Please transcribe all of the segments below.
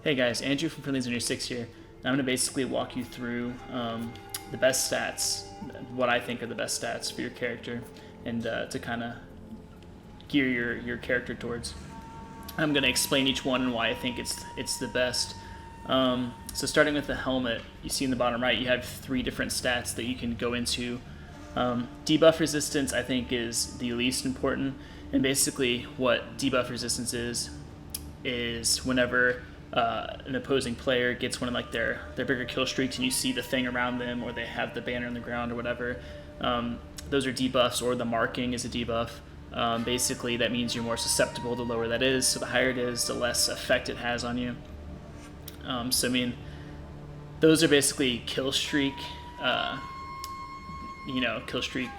Hey guys, Andrew from Friendlies Under 6 here. And I'm going to basically walk you through the best stats, what I think are the best stats for your character, and to kind of gear your character towards. I'm going to explain each one and why I think it's the best. So starting with the helmet, you see in the bottom right, you have 3 different stats that you can go into. Debuff resistance, I think, is the least important. And basically what debuff resistance is whenever an opposing player gets one of like their bigger kill streaks and you see the thing around them, or they have the banner on the ground or whatever, those are debuffs, or the marking is a debuff. Basically that means you're more susceptible the lower that is, so the higher it is, the less effect it has on you. So I mean, those are basically kill streak, kill streak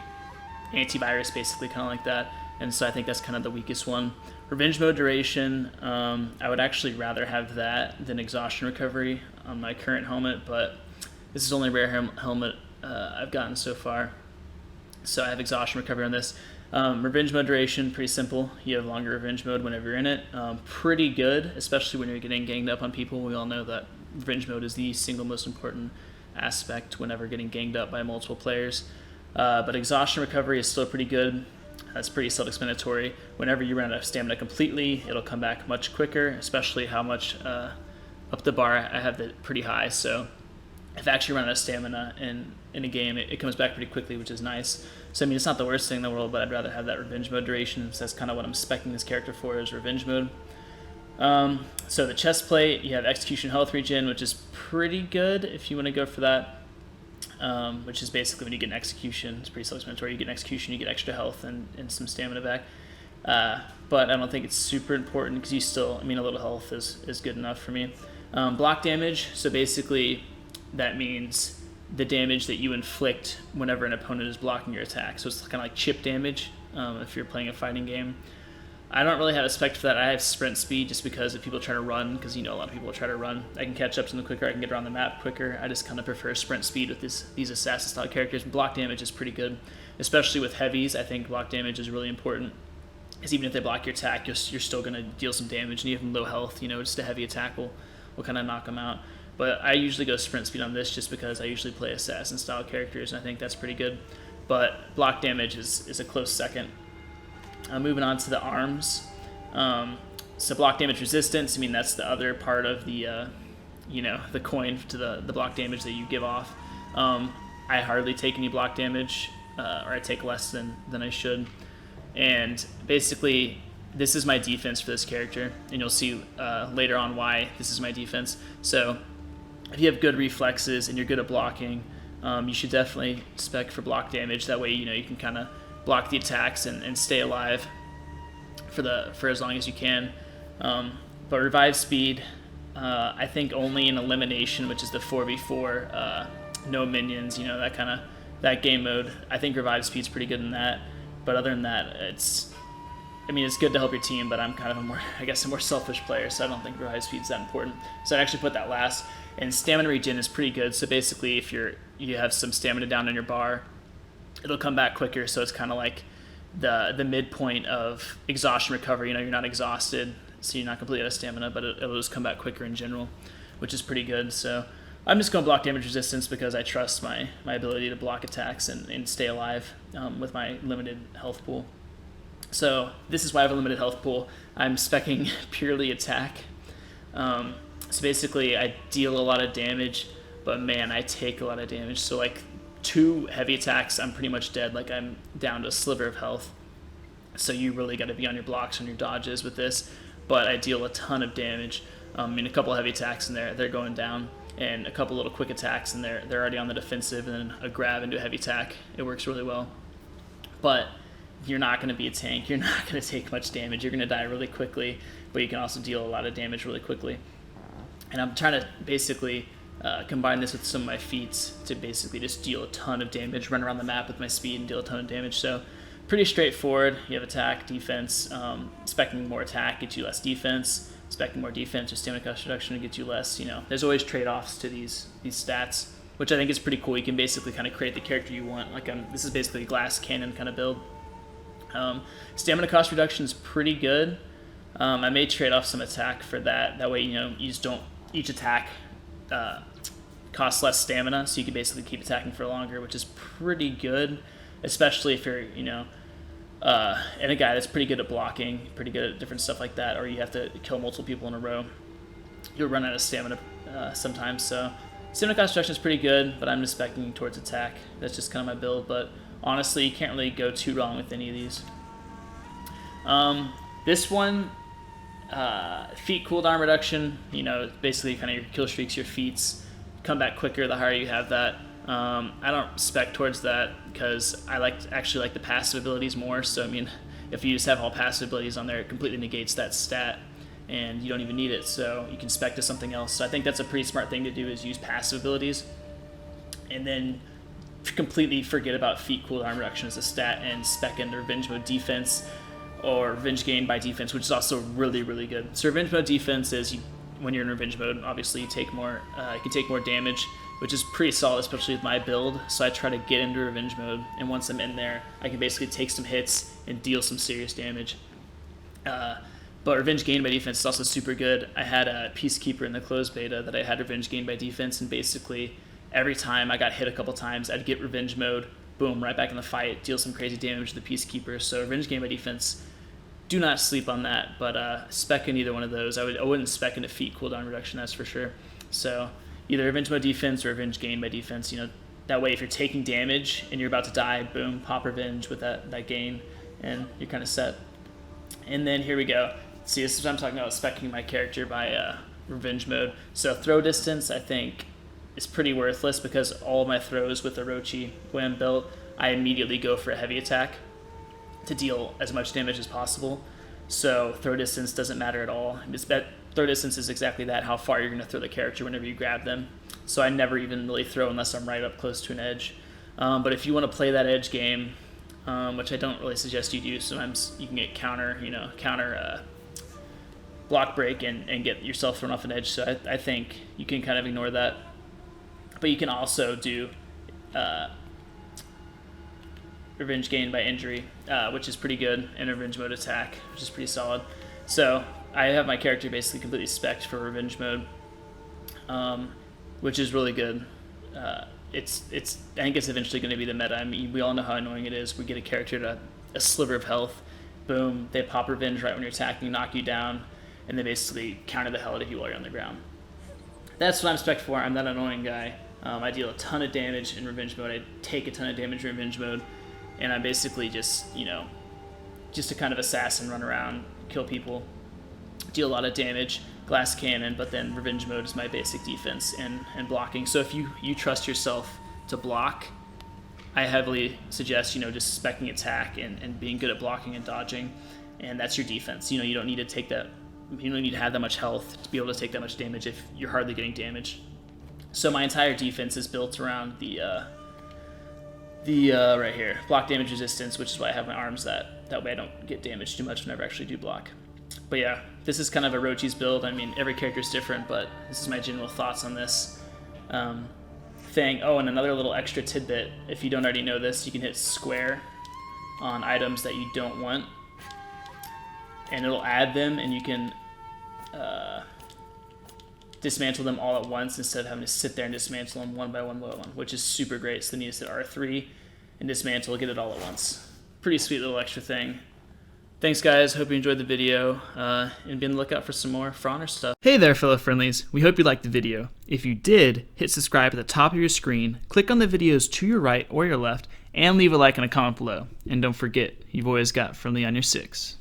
antivirus, basically, kind of like that. And so I think that's kind of the weakest one. Revenge mode duration, I would actually rather have that than exhaustion recovery on my current helmet, but this is only a rare helmet I've gotten so far. So I have exhaustion recovery on this. Revenge mode duration, pretty simple. You have longer revenge mode whenever you're in it. Pretty good, especially when you're getting ganged up on people. We all know that revenge mode is the single most important aspect whenever getting ganged up by multiple players. But exhaustion recovery is still pretty good. That's pretty self-explanatory. Whenever you run out of stamina completely, it'll come back much quicker, especially how much up the bar I have it pretty high. So if I actually run out of stamina in a game, it comes back pretty quickly, which is nice. So I mean, it's not the worst thing in the world, but I'd rather have that revenge mode duration. So that's kind of what I'm specing this character for, is revenge mode. So the chest plate, you have execution health regen, which is pretty good if you want to go for that. Which is basically when you get an execution, it's pretty self-explanatory. You get an execution, you get extra health and some stamina back. But I don't think it's super important because you still, a little health is good enough for me. Block damage, so basically that means the damage that you inflict whenever an opponent is blocking your attack. So it's kind of like chip damage if you're playing a fighting game. I don't really have a spec for that. I have sprint speed just because if people try to run, because a lot of people try to run, I can catch up to them quicker, I can get around the map quicker. I just kind of prefer sprint speed with these assassin style characters. Block damage is pretty good, especially with heavies. I think block damage is really important, because even if they block your attack, you're still going to deal some damage, and even low health, just a heavy attack will kind of knock them out. But I usually go sprint speed on this just because I usually play assassin style characters, and I think that's pretty good. But block damage is a close second. Moving on to the arms. So block damage resistance, that's the other part of the the coin to the block damage that you give off. I hardly take any block damage, or I take less than I should. And basically, this is my defense for this character, and you'll see later on why this is my defense. So if you have good reflexes and you're good at blocking, you should definitely spec for block damage. That way, you can kind of block the attacks and stay alive for as long as you can. But revive speed, I think only in elimination, which is the 4v4, no minions, that game mode. I think revive speed's pretty good in that. But other than that, it's good to help your team, but I'm kind of a more selfish player, so I don't think revive speed's that important. So I'd actually put that last. And stamina regen is pretty good. So basically, if you have some stamina down on your bar, it'll come back quicker. So it's kind of like the midpoint of exhaustion recovery. You're not exhausted, so you're not completely out of stamina, but it'll just come back quicker in general, which is pretty good. So I'm just going block damage resistance because I trust my ability to block attacks and stay alive with my limited health pool. So this is why I have a limited health pool. I'm speccing purely attack. So basically I deal a lot of damage, but man, I take a lot of damage. So like 2 heavy attacks, I'm pretty much dead. Like, I'm down to a sliver of health. So you really got to be on your blocks, on your dodges with this. But I deal a ton of damage. A couple of heavy attacks in there, they're going down. And a couple little quick attacks, and they're already on the defensive. And then a grab into a heavy attack. It works really well. But you're not going to be a tank. You're not going to take much damage. You're going to die really quickly. But you can also deal a lot of damage really quickly. And I'm trying to basically combine this with some of my feats to basically just deal a ton of damage, run around the map with my speed and deal a ton of damage. So pretty straightforward. You have attack, defense, specking more attack gets you less defense, specking more defense or stamina cost reduction gets you less. There's always trade-offs to these stats, which I think is pretty cool. You can basically kind of create the character you want. Like this is basically a glass cannon kind of build. Stamina cost reduction is pretty good. I may trade off some attack for that. That way, you just don't each attack costs less stamina, so you can basically keep attacking for longer, which is pretty good, especially if you're, and a guy that's pretty good at blocking, pretty good at different stuff like that, or you have to kill multiple people in a row. You'll run out of stamina sometimes, so stamina cost reduction is pretty good, but I'm just specking towards attack. That's just kind of my build, but honestly, you can't really go too wrong with any of these. This one, feat cooldown reduction, basically kind of your kill streaks, your feats come back quicker the higher you have that. I don't spec towards that because I actually like the passive abilities more. So I mean, if you just have all passive abilities on there, it completely negates that stat, and you don't even need it. So you can spec to something else. So I think that's a pretty smart thing to do, is use passive abilities, and then completely forget about feat cooldown reduction as a stat and spec into revenge mode defense or revenge gain by defense, which is also really, really good. So revenge mode defense is when you're in revenge mode, obviously you take more, you can take more damage, which is pretty solid, especially with my build. So I try to get into revenge mode, and once I'm in there, I can basically take some hits and deal some serious damage. But revenge gain by defense is also super good. I had a Peacekeeper in the closed beta that I had revenge gain by defense, and basically every time I got hit a couple times, I'd get revenge mode, boom, right back in the fight, deal some crazy damage to the Peacekeeper. So revenge gain by defense, do not sleep on that, but spec in either one of those. I wouldn't spec into feat cooldown reduction, that's for sure. So either revenge mode defense or revenge gain by defense. That way if you're taking damage and you're about to die, boom, pop revenge with that gain, and you're kind of set. And then here we go. See, this is what I'm talking about, specking my character by revenge mode. So throw distance, I think, is pretty worthless because all of my throws with Orochi, when I'm built, I immediately go for a heavy attack to deal as much damage as possible. So throw distance doesn't matter at all. Throw distance is exactly that, how far you're going to throw the character whenever you grab them. So I never even really throw unless I'm right up close to an edge. But if you want to play that edge game, which I don't really suggest you do, sometimes you can get counter block break and get yourself thrown off an edge. So I think you can kind of ignore that. But you can also do revenge gain by injury, which is pretty good, and revenge mode attack, which is pretty solid. So I have my character basically completely spec'd for revenge mode, which is really good. I think it's eventually going to be the meta. I mean, we all know how annoying it is. We get a character to a sliver of health, boom, they pop revenge right when you're attacking, knock you down, and they basically counter the hell out of you while you're on the ground. That's what I'm spec'd for. I'm that annoying guy. I deal a ton of damage in revenge mode. I take a ton of damage in revenge mode. And I'm basically just a kind of assassin, run around, kill people, deal a lot of damage, glass cannon, but then revenge mode is my basic defense and blocking. So if you trust yourself to block, I heavily suggest, just specking attack and being good at blocking and dodging, and that's your defense. You don't need to take that, you don't need to have that much health to be able to take that much damage if you're hardly getting damage. So my entire defense is built around the right here, block damage resistance, which is why I have my arms that way I don't get damaged too much whenever I actually do block. But yeah, this is kind of Orochi's build. I mean, every character is different, but this is my general thoughts on this thing. Oh, and another little extra tidbit, if you don't already know this, you can hit square on items that you don't want, and it'll add them, and you can dismantle them all at once instead of having to sit there and dismantle them one by one, which is super great. So then you just hit R3 and dismantle, get it all at once. Pretty sweet little extra thing. Thanks guys, hope you enjoyed the video, and be on the lookout for some more For Honor stuff. Hey there fellow friendlies, we hope you liked the video. If you did, hit subscribe at the top of your screen, click on the videos to your right or your left, and leave a like and a comment below. And don't forget, you've always got friendly on your 6.